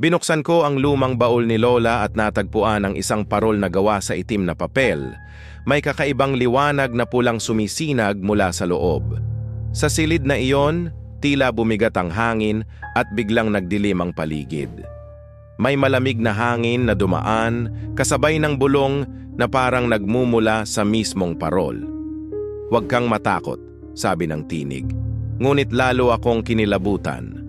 Binuksan ko ang lumang baul ni Lola at natagpuan ang isang parol na gawa sa itim na papel. May kakaibang liwanag na pulang sumisinag mula sa loob. Sa silid na iyon, tila bumigat ang hangin at biglang nagdilim ang paligid. May malamig na hangin na dumaan, kasabay ng bulong na parang nagmumula sa mismong parol. "Huwag kang matakot," sabi ng tinig. Ngunit lalo akong kinilabutan.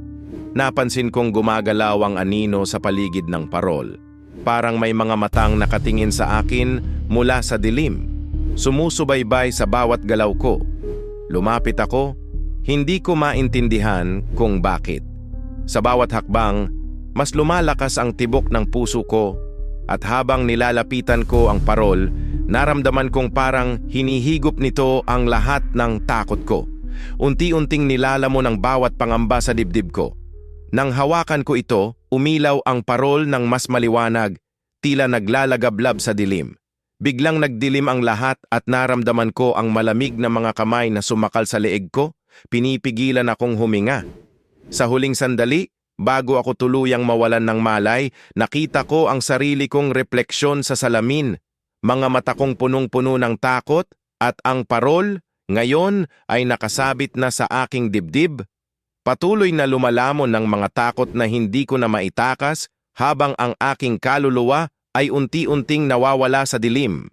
Napansin kong gumagalaw ang anino sa paligid ng parol. Parang may mga matang nakatingin sa akin mula sa dilim. Sumusubaybay sa bawat galaw ko. Lumapit ako, hindi ko maintindihan kung bakit. Sa bawat hakbang, mas lumalakas ang tibok ng puso ko at habang nilalapitan ko ang parol, naramdaman kong parang hinihigop nito ang lahat ng takot ko. Unti-unting nilalamon ang bawat pangamba sa dibdib ko. Nang hawakan ko ito, umilaw ang parol ng mas maliwanag, tila naglalagablab sa dilim. Biglang nagdilim ang lahat at naramdaman ko ang malamig na mga kamay na sumakal sa leeg ko, pinipigilan akong huminga. Sa huling sandali, bago ako tuluyang mawalan ng malay, nakita ko ang sarili kong refleksyon sa salamin. Mga mata kong punong-puno ng takot at ang parol, ngayon ay nakasabit na sa aking dibdib. Patuloy na lumalamon ng mga takot na hindi ko na maitakas habang ang aking kaluluwa ay unti-unting nawawala sa dilim.